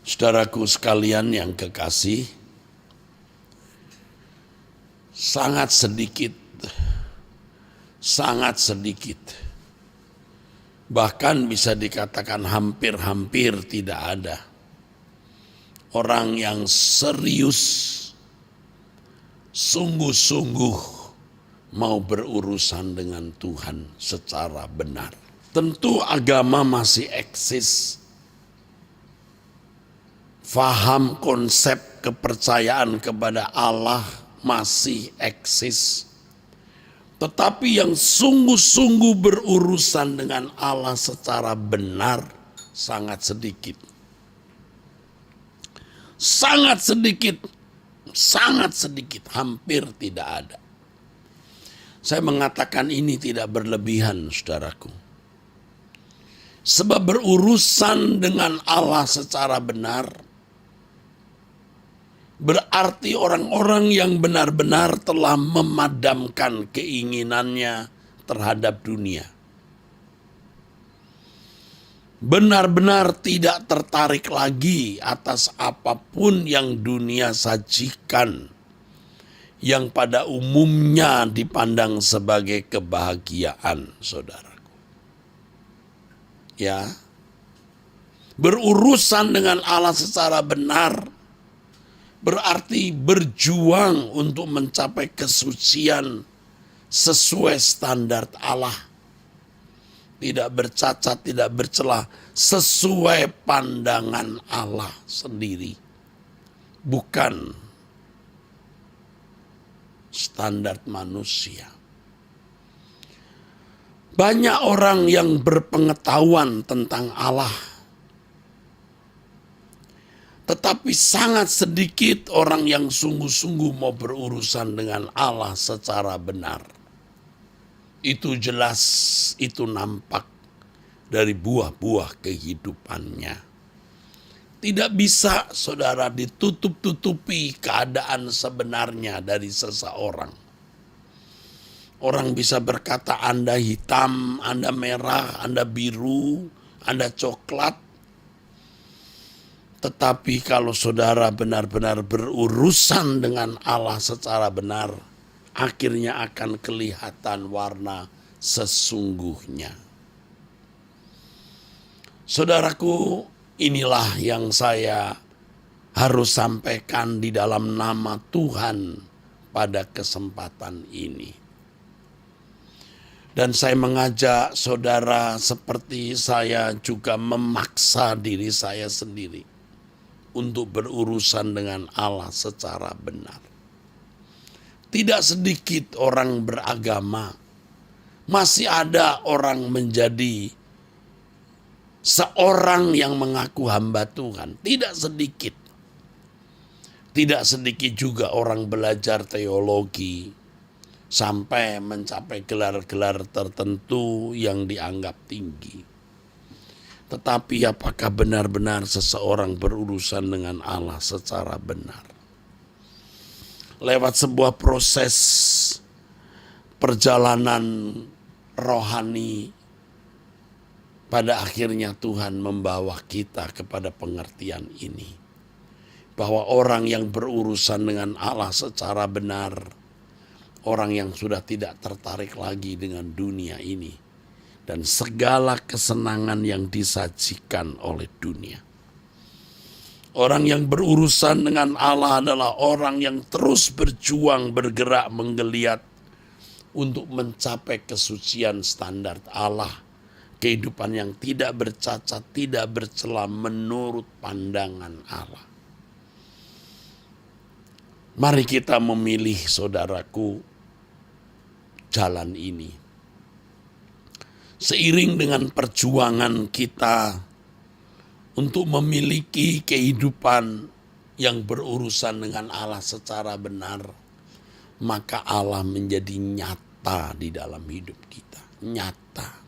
Saudaraku sekalian yang kekasih, sangat sedikit, bahkan bisa dikatakan hampir-hampir tidak ada orang yang serius, sungguh-sungguh mau berurusan dengan Tuhan secara benar. Tentu agama masih eksis, faham konsep kepercayaan kepada Allah masih eksis. Tetapi yang sungguh-sungguh berurusan dengan Allah secara benar sangat sedikit. Sangat sedikit, hampir tidak ada. Saya mengatakan ini tidak berlebihan, saudaraku. Sebab berurusan dengan Allah secara benar berarti orang-orang yang benar-benar telah memadamkan keinginannya terhadap dunia. Benar-benar tidak tertarik lagi atas apapun yang dunia sajikan, yang pada umumnya dipandang sebagai kebahagiaan, saudaraku. Ya, berurusan dengan Allah secara benar berarti berjuang untuk mencapai kesucian sesuai standar Allah. Tidak bercacat, tidak bercelah, sesuai pandangan Allah sendiri. Bukan standar manusia. Banyak orang yang berpengetahuan tentang Allah, tetapi sangat sedikit orang yang sungguh-sungguh mau berurusan dengan Allah secara benar. Itu jelas, itu nampak dari buah-buah kehidupannya. Tidak bisa, saudara, ditutup-tutupi keadaan sebenarnya dari seseorang. Orang bisa berkata Anda hitam, Anda merah, Anda biru, Anda coklat. Tetapi kalau saudara benar-benar berurusan dengan Allah secara benar, akhirnya akan kelihatan warna sesungguhnya. Saudaraku, inilah yang saya harus sampaikan di dalam nama Tuhan pada kesempatan ini. Dan saya mengajak saudara seperti saya juga memaksa diri saya sendiri untuk berurusan dengan Allah secara benar. Tidak sedikit orang beragama, masih ada orang menjadi seorang yang mengaku hamba Tuhan. Tidak sedikit. Tidak sedikit juga orang belajar teologi sampai mencapai gelar-gelar tertentu yang dianggap tinggi. Tetapi apakah benar-benar seseorang berurusan dengan Allah secara benar? Lewat sebuah proses perjalanan rohani, pada akhirnya Tuhan membawa kita kepada pengertian ini. Bahwa orang yang berurusan dengan Allah secara benar, orang yang sudah tidak tertarik lagi dengan dunia ini dan segala kesenangan yang disajikan oleh dunia. Orang yang berurusan dengan Allah adalah orang yang terus berjuang, bergerak, menggeliat untuk mencapai kesucian standar Allah. Kehidupan yang tidak bercacat, tidak bercela menurut pandangan Allah. Mari kita memilih, saudaraku, jalan ini. Seiring dengan perjuangan kita untuk memiliki kehidupan yang berurusan dengan Allah secara benar, maka Allah menjadi nyata di dalam hidup kita. Nyata.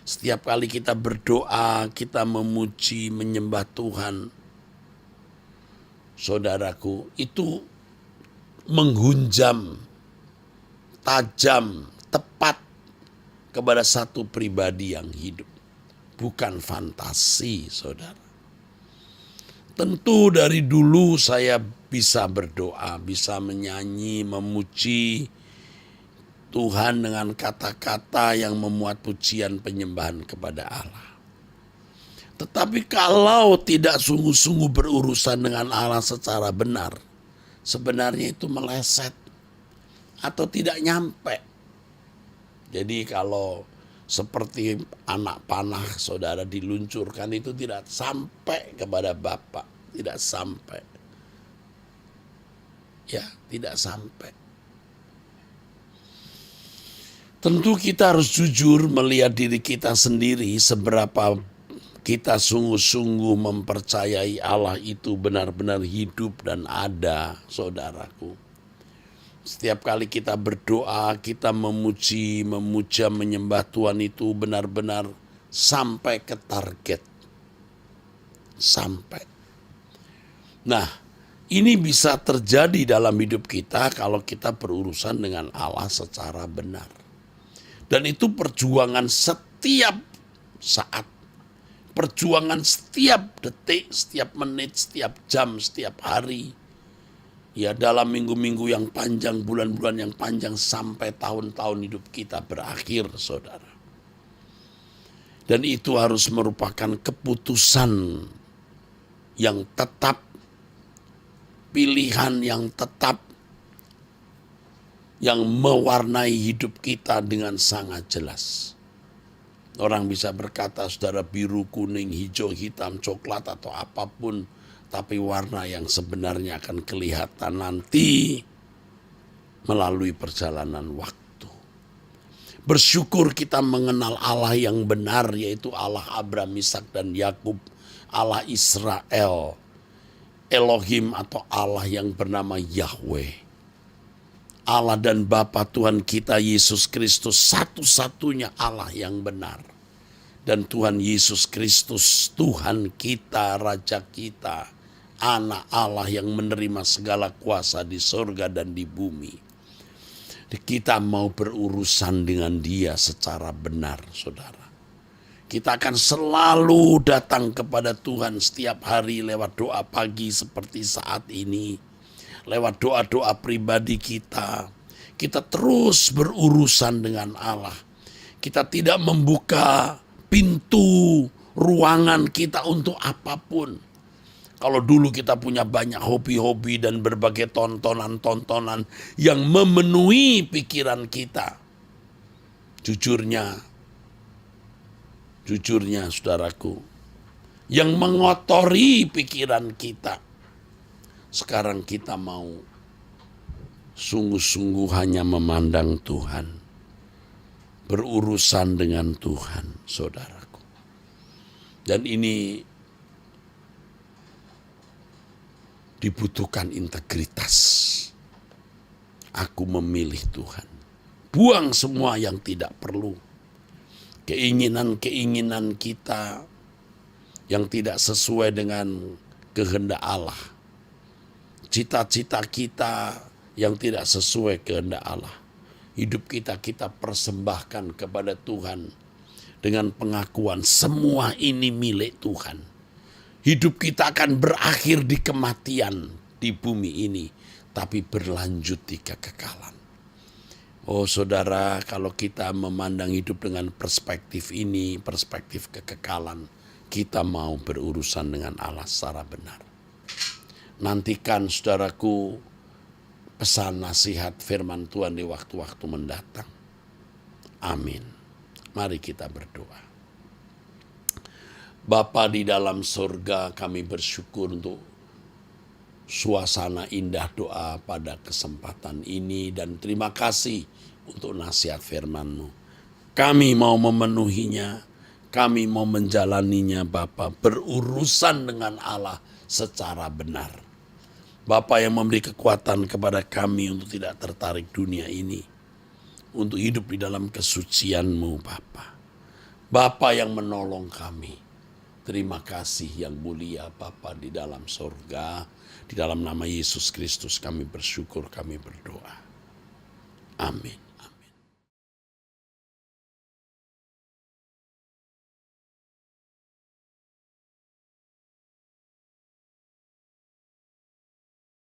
Setiap kali kita berdoa, kita memuji, menyembah Tuhan, saudaraku, itu menghunjam, tajam, tepat kepada satu pribadi yang hidup. Bukan fantasi, saudara. Tentu dari dulu saya bisa berdoa, bisa menyanyi, memuji Tuhan dengan kata-kata yang memuat pujian penyembahan kepada Allah. Tetapi kalau tidak sungguh-sungguh berurusan dengan Allah secara benar, sebenarnya itu meleset atau tidak nyampe. Jadi kalau seperti anak panah saudara diluncurkan itu tidak sampai kepada Bapa, tidak sampai. Ya, tidak sampai. Tentu kita harus jujur melihat diri kita sendiri, seberapa kita sungguh-sungguh mempercayai Allah itu benar-benar hidup dan ada, saudaraku. Setiap kali kita berdoa, kita memuji, memuja, menyembah Tuhan itu benar-benar sampai ke target. Sampai. Nah, ini bisa terjadi dalam hidup kita kalau kita berurusan dengan Allah secara benar. Dan itu perjuangan setiap saat. Perjuangan setiap detik, setiap menit, setiap jam, setiap hari. Ya, dalam minggu-minggu yang panjang, bulan-bulan yang panjang, sampai tahun-tahun hidup kita berakhir, saudara. Dan itu harus merupakan keputusan yang tetap, pilihan yang tetap, yang mewarnai hidup kita dengan sangat jelas. Orang bisa berkata, saudara, biru, kuning, hijau, hitam, coklat, atau apapun, tapi warna yang sebenarnya akan kelihatan nanti melalui perjalanan waktu. Bersyukur kita mengenal Allah yang benar, yaitu Allah Abraham, Ishak, dan Yakub, Allah Israel, Elohim atau Allah yang bernama Yahweh. Allah dan Bapa Tuhan kita Yesus Kristus, satu-satunya Allah yang benar. Dan Tuhan Yesus Kristus, Tuhan kita, Raja kita, Anak Allah yang menerima segala kuasa di sorga dan di bumi. Kita mau berurusan dengan Dia secara benar, saudara. Kita akan selalu datang kepada Tuhan setiap hari lewat doa pagi seperti saat ini. Lewat doa-doa pribadi kita. Kita terus berurusan dengan Allah. Kita tidak membuka pintu ruangan kita untuk apapun. Kalau dulu kita punya banyak hobi-hobi dan berbagai tontonan-tontonan yang memenuhi pikiran kita. Jujurnya saudaraku, yang mengotori pikiran kita. Sekarang kita mau sungguh-sungguh hanya memandang Tuhan. Berurusan dengan Tuhan, saudaraku. Dan ini dibutuhkan integritas. Aku memilih Tuhan. Buang semua yang tidak perlu. Keinginan-keinginan kita yang tidak sesuai dengan kehendak Allah. Cita-cita kita yang tidak sesuai kehendak Allah. Hidup kita persembahkan kepada Tuhan dengan pengakuan semua ini milik Tuhan. Hidup kita akan berakhir di kematian di bumi ini, tapi berlanjut di kekekalan. Oh saudara, kalau kita memandang hidup dengan perspektif ini, perspektif kekekalan, kita mau berurusan dengan Allah secara benar. Nantikan saudaraku pesan nasihat firman Tuhan di waktu-waktu mendatang. Amin. Mari kita berdoa. Bapa di dalam surga, kami bersyukur untuk suasana indah doa pada kesempatan ini dan terima kasih untuk nasihat firman-Mu. Kami mau memenuhinya, kami mau menjalaninya Bapa, berurusan dengan Allah secara benar. Bapa yang memberi kekuatan kepada kami untuk tidak tertarik dunia ini, untuk hidup di dalam kesucian-Mu Bapa. Bapa yang menolong kami. Terima kasih yang mulia Bapa di dalam surga. Di dalam nama Yesus Kristus kami bersyukur, kami berdoa. Amin.